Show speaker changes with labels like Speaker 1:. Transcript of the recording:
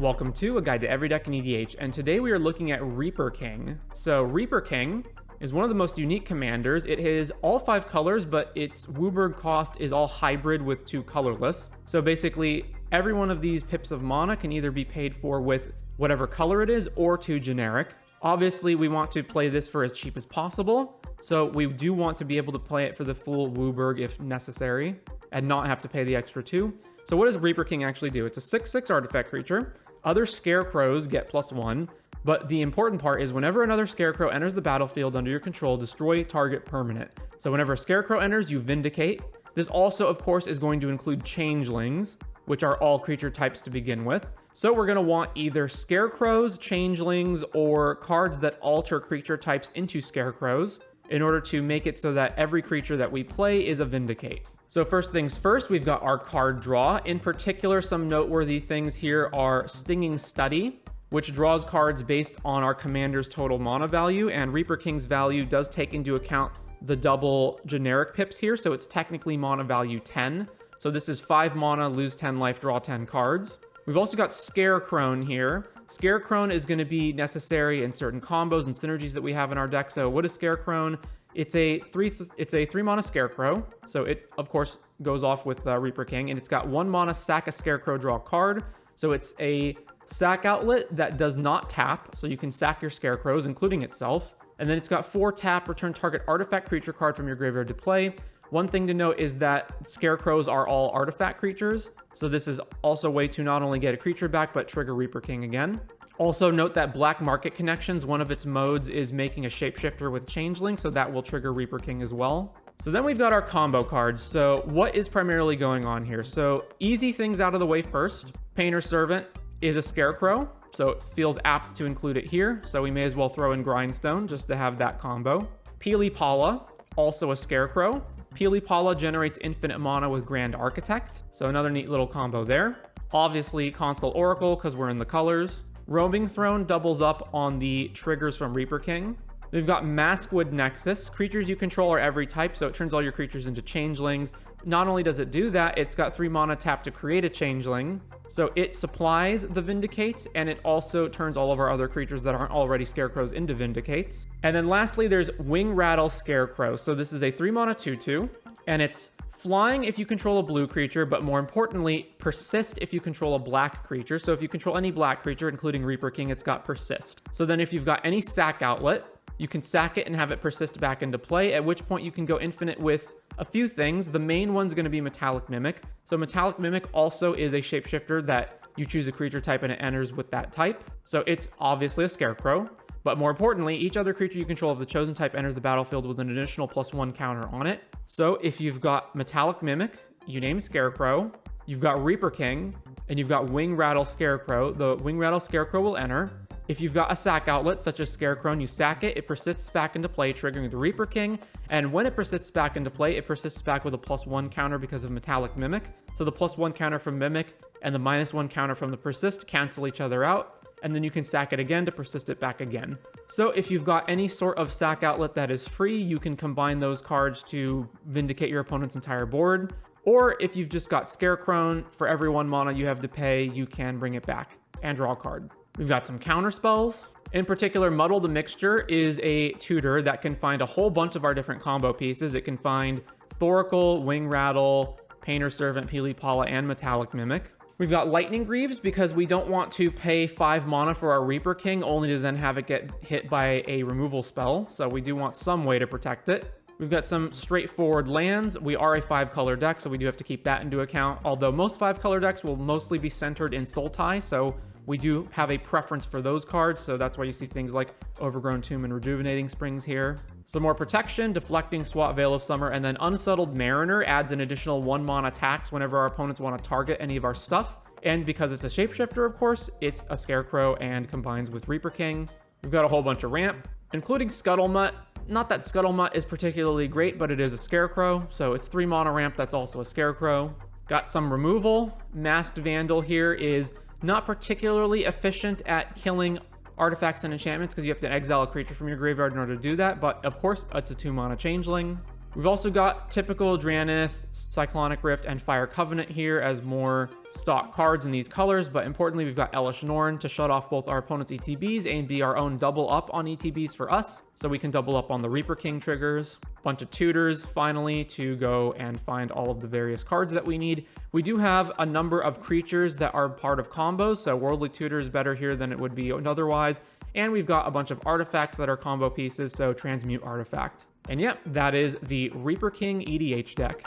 Speaker 1: Welcome to A Guide to Every Deck in EDH, and today we are looking at Reaper King. So Reaper King is one of the most unique commanders. It has all 5 colors, but its WUBRG cost is all hybrid with 2 colorless. So basically, every one of these pips of mana can either be paid for with whatever color it is or 2 generic. Obviously, we want to play this for as cheap as possible, so we do want to be able to play it for the full WUBRG if necessary, and not have to pay the extra 2. So what does Reaper King actually do? It's a 6/6 artifact creature. Other scarecrows get +1, but the important part is whenever another scarecrow enters the battlefield under your control, destroy target permanent. So whenever a scarecrow enters, you vindicate. This also, of course, is going to include changelings, which are all creature types to begin with. So we're going to want either scarecrows, changelings, or cards that alter creature types into scarecrows in order to make it so that every creature that we play is a vindicate. So first things first, we've got our card draw. In particular, some noteworthy things here are Stinging Study, which draws cards based on our commander's total mana value, and Reaper King's value does take into account the double generic pips here, so it's technically mana value 10. So this is 5 mana, lose 10 life, draw 10 cards. We've also got Scarecrow here. Scarecrow is going to be necessary in certain combos and synergies that we have in our deck. So what is Scarecrow? It's a 3 mana Scarecrow. So it, of course, goes off with Reaper King. And it's got 1 mana, sack a Scarecrow, draw a card. So it's a sack outlet that does not tap. So you can sack your Scarecrows, including itself. And then it's got 4 tap, return target artifact creature card from your graveyard to play. One thing to note is that Scarecrows are all artifact creatures. So this is also a way to not only get a creature back, but trigger Reaper King again. Also note that Black Market Connections, one of its modes is making a shapeshifter with Changeling, so that will trigger Reaper King as well. So then we've got our combo cards. So what is primarily going on here? So easy things out of the way first. Painter Servant is a Scarecrow, so it feels apt to include it here. So we may as well throw in Grindstone just to have that combo. Peely Pala, also a Scarecrow. Peely Pala generates infinite mana with Grand Architect, so another neat little combo there. Obviously, Console Oracle, because we're in the colors. Roaming Throne doubles up on the triggers from Reaper King. We've got Maskwood Nexus. Creatures you control are every type, so it turns all your creatures into changelings. Not only does it do that, it's got 3 mana tap to create a changeling. So it supplies the Vindicates, and it also turns all of our other creatures that aren't already Scarecrows into Vindicates. And then lastly, there's Wing Rattle Scarecrow. So this is a 3 mana 2/2, and it's flying if you control a blue creature, but more importantly, persist if you control a black creature. So if you control any black creature, including Reaper King, it's got persist. So then if you've got any sack outlet, you can sack it and have it persist back into play, at which point you can go infinite with a few things. The main one's going to be Metallic Mimic. So Metallic Mimic also is a shapeshifter that you choose a creature type and it enters with that type. So it's obviously a Scarecrow. But more importantly, each other creature you control of the chosen type enters the battlefield with an additional +1 counter on it. So if you've got Metallic Mimic, you name Scarecrow, you've got Reaper King, and you've got Wing Rattle Scarecrow, the Wing Rattle Scarecrow will enter. If you've got a sack outlet, such as Scarecrow, and you sack it, it persists back into play, triggering the Reaper King. And when it persists back into play, it persists back with a +1 counter because of Metallic Mimic. So the +1 counter from Mimic and the -1 counter from the persist cancel each other out. And then you can sack it again to persist it back again. So if you've got any sort of sack outlet that is free, you can combine those cards to vindicate your opponent's entire board. Or if you've just got Scarecrow, for every 1 mana you have to pay, you can bring it back and draw a card. We've got some counter spells. In particular, Muddle the Mixture is a tutor that can find a whole bunch of our different combo pieces. It can find Thoracle, Wing Rattle, Painter Servant, Peely Pala, and Metallic Mimic. We've got Lightning Greaves because we don't want to pay 5 mana for our Reaper King only to then have it get hit by a removal spell. So we do want some way to protect it. We've got some straightforward lands. We are a 5-color deck, so we do have to keep that into account. Although most 5-color decks will mostly be centered in Sultai, so we do have a preference for those cards. So that's why you see things like Overgrown Tomb and Rejuvenating Springs here. Some more protection, Deflecting Swat, Veil of Summer, and then Unsettled Mariner adds an additional 1 mana tax whenever our opponents want to target any of our stuff. And because it's a shapeshifter, of course, it's a Scarecrow and combines with Reaper King. We've got a whole bunch of ramp, including Scuttlemutt. Not that Scuttlemutt is particularly great, but it is a Scarecrow. So it's 3 mana ramp, that's also a Scarecrow. Got some removal. Masked Vandal here is not particularly efficient at killing artifacts and enchantments because you have to exile a creature from your graveyard in order to do that. But of course, it's a 2 mana changeling. We've also got typical Drannith, Cyclonic Rift, and Fire Covenant here as more stock cards in these colors, but importantly, we've got Elesh Norn to shut off both our opponent's ETBs and be our own double up on ETBs for us, so we can double up on the Reaper King triggers. Bunch of tutors, finally, to go and find all of the various cards that we need. We do have a number of creatures that are part of combos, so Worldly Tutor is better here than it would be otherwise, and we've got a bunch of artifacts that are combo pieces, so Transmute Artifact. And yep, that is the Reaper King EDH deck.